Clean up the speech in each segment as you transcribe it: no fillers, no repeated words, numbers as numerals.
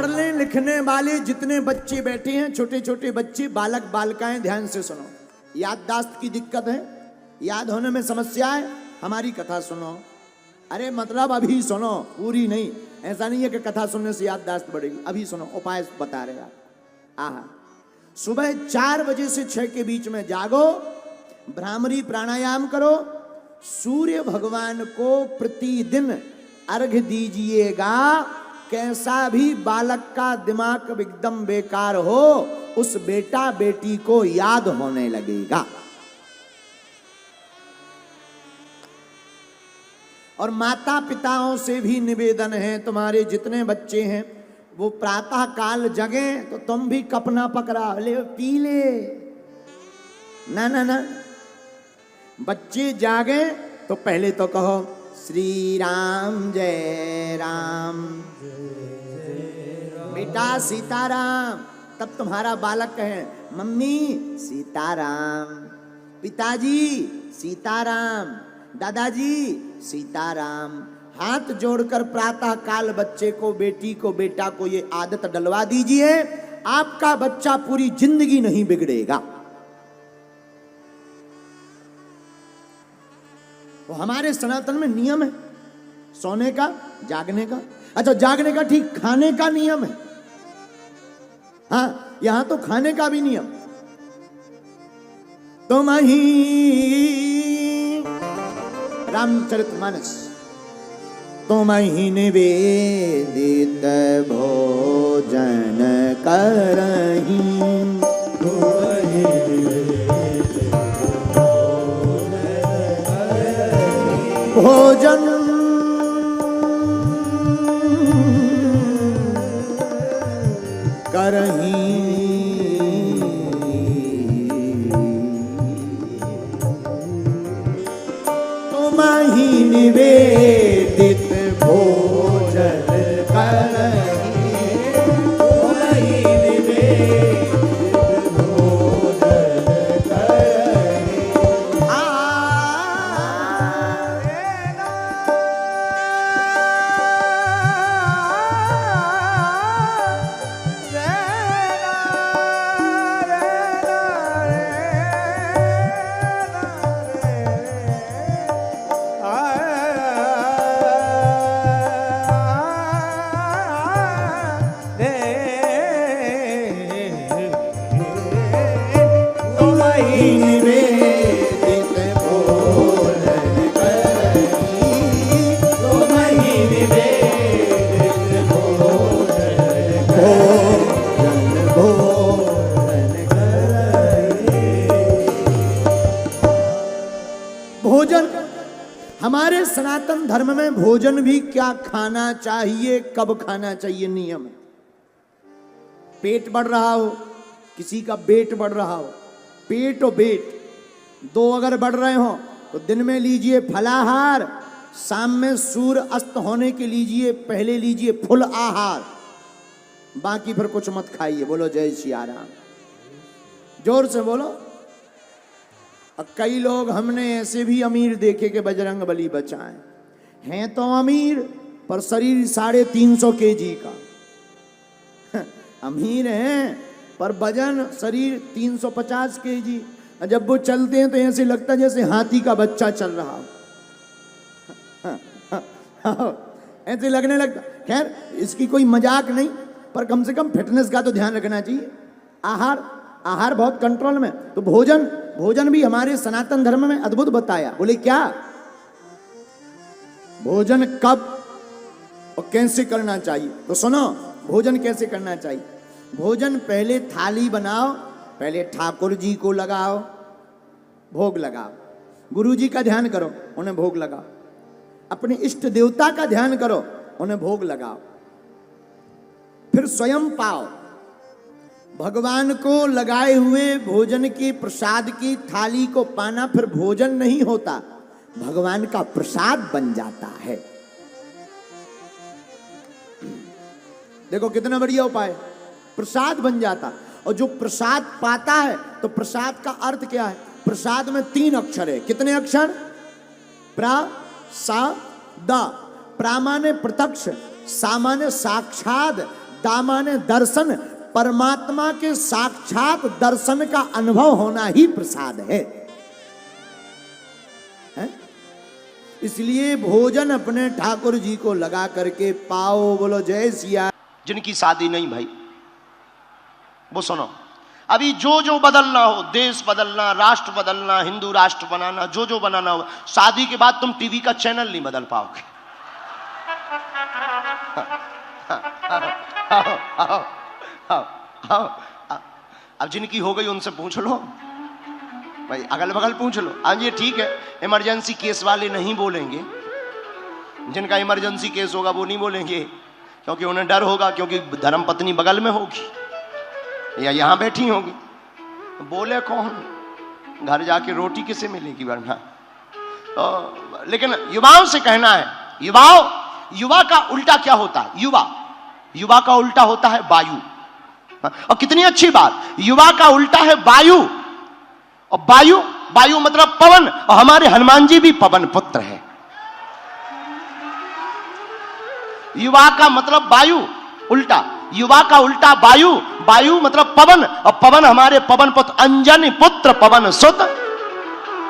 पढ़ने लिखने वाले जितने बच्चे बैठे हैं, छोटे छोटे बच्चे, बालक बालिकाएं, ध्यान से सुनो। याददाश्त की दिक्कत है, याद होने में समस्या है, हमारी कथा सुनो। अरे मतलब अभी सुनो, पूरी नहीं। ऐसा नहीं है कि कथा सुनने से याददाश्त बढ़ेगी, अभी सुनो, उपाय बता रहे आप। आहा, सुबह 4 बजे से 6 के बीच में जागो, भ्रामरी प्राणायाम करो, सूर्य भगवान को प्रतिदिन अर्घ्य दीजिएगा। कैसा भी बालक का दिमाग एकदम बेकार हो, उस बेटा बेटी को याद होने लगेगा। और माता पिताओं से भी निवेदन है, तुम्हारे जितने बच्चे हैं वो प्रातः काल जगे तो तुम भी कपना पकड़ा ले, पी ले। ना ना ना, बच्चे जागे तो पहले तो कहो श्री राम जय राम, बेटा सीताराम। तब तुम्हारा बालक कहे मम्मी सीताराम, पिताजी सीताराम, दादाजी सीताराम। हाथ जोड़कर प्रातः काल बच्चे को, बेटी को, बेटा को ये आदत डलवा दीजिए, आपका बच्चा पूरी जिंदगी नहीं बिगड़ेगा। तो हमारे सनातन में नियम है सोने का, जागने का। अच्छा, जागने का ठीक, खाने का नियम है। हाँ, यहां तो खाने का भी नियम। तुम ही रामचरितमानस, तुम ही निवेदित भोजन करही, भोजन करही, तुम ही निवेदित भोजन करही, तुम ही निवेदित भोजन करही। भोजन, हमारे सनातन धर्म में भोजन भी क्या खाना चाहिए, कब खाना चाहिए, नियम है। पेट बढ़ रहा हो, किसी का पेट बढ़ रहा हो, पेट और पेट दो अगर बढ़ रहे हो तो दिन में लीजिए फलाहार, शाम में सूर्य अस्त होने के लीजिए, पहले लीजिए फुल आहार, बाकी फिर कुछ मत खाइए। बोलो जय सिया राम, जोर से बोलो। और कई लोग हमने ऐसे भी अमीर देखे कि बजरंग बली बचाए, हैं तो अमीर पर शरीर 350 केजी का। अमीर हैं पर वजन शरीर 350 केजी। जब वो चलते हैं तो ऐसे लगता है जैसे हाथी का बच्चा चल रहा हो, ऐसे लगने लगता। खैर, इसकी कोई मजाक नहीं, पर कम से कम फिटनेस का तो ध्यान रखना चाहिए। आहार बहुत कंट्रोल में। तो भोजन भी हमारे सनातन धर्म में अद्भुत बताया। बोले क्या, भोजन कब और कैसे करना चाहिए? तो सुनो, भोजन कैसे करना चाहिए। भोजन पहले थाली बनाओ, पहले ठाकुर जी को लगाओ, भोग लगाओ, गुरु जी का ध्यान करो, उन्हें भोग लगाओ, अपने इष्ट देवता का ध्यान करो, उन्हें भोग लगाओ, फिर स्वयं पाओ। भगवान को लगाए हुए भोजन की, प्रसाद की थाली को पाना फिर भोजन नहीं होता, भगवान का प्रसाद बन जाता है। देखो कितना बढ़िया उपाय, प्रसाद बन जाता। और जो प्रसाद पाता है, तो प्रसाद का अर्थ क्या है? प्रसाद में 3 अक्षर है। कितने अक्षर? प्रा सा दा। प्रा माने प्रत्यक्ष, सा माने साक्षात, दामाने दर्शन परमात्मा के साक्षात दर्शन का अनुभव होना ही प्रसाद है? इसलिए भोजन अपने ठाकुर जी को लगा करके पाओ। बोलो जय सिया। जिनकी शादी नहीं भाई, वो सुनो, अभी जो जो बदलना हो, देश बदलना, राष्ट्र बदलना, हिंदू राष्ट्र बनाना, जो जो बनाना हो, शादी के बाद तुम टीवी का चैनल नहीं बदल पाओगे। अब जिनकी हो गई उनसे पूछ लो भाई, अगल बगल पूछ लो। आज ये ठीक है, इमरजेंसी केस वाले नहीं बोलेंगे, जिनका इमरजेंसी केस होगा वो नहीं बोलेंगे, क्योंकि उन्हें डर होगा, क्योंकि धर्मपत्नी बगल में होगी या यहां बैठी होगी। बोले कौन, घर जाके रोटी किसे मिलेगी वरना। तो लेकिन युवाओं से कहना है, युवा का उल्टा क्या होता है? युवा का उल्टा होता है वायु। और कितनी अच्छी बात, युवा का उल्टा है वायु। और वायु मतलब पवन, और हमारे हनुमान जी भी पवन पुत्र है। युवा का मतलब वायु, उल्टा युवा का उल्टा वायु मतलब पवन, और पवन हमारे पवन पुत्र अंजनी पुत्र पवन सुत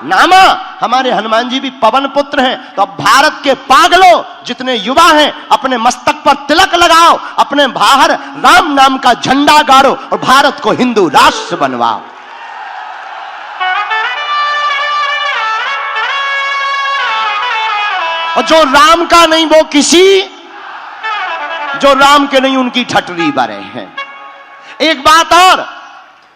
नामा, हमारे हनुमान जी भी पवन पुत्र हैं। तो अब भारत के पागलों जितने युवा हैं, अपने मस्तक पर तिलक लगाओ, अपने बाहर राम नाम का झंडा गाड़ो और भारत को हिंदू राष्ट्र बनवाओ। और जो राम का नहीं वो किसी, जो राम के नहीं उनकी ठटरी बरे हैं। एक बात और,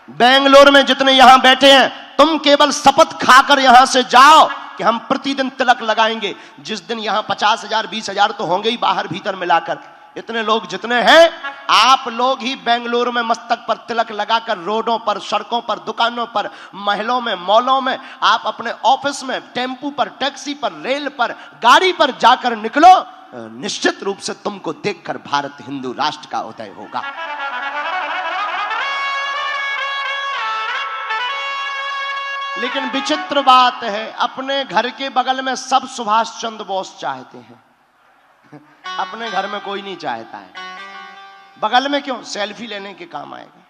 बेंगलोर में जितने यहां बैठे हैं, तुम केवल शपथ खाकर यहां से जाओ कि हम प्रतिदिन तिलक लगाएंगे। जिस दिन यहां 50,000 20,000 तो होंगे ही बाहर भीतर मिलाकर, इतने लोग जितने हैं, आप लोग ही बेंगलुरु में मस्तक पर तिलक लगाकर रोडों पर, सड़कों पर, दुकानों पर, महलों में, मॉलों में, आप अपने ऑफिस में, टेम्पू पर, टैक्सी पर, रेल पर, गाड़ी पर जाकर निकलो, निश्चित रूप से तुमको देखकर भारत हिंदू राष्ट्र का उदय होगा। लेकिन विचित्र बात है, अपने घर के बगल में सब सुभाष चंद्र बोस चाहते हैं, अपने घर में कोई नहीं चाहता है। बगल में क्यों? सेल्फी लेने के काम आएगा।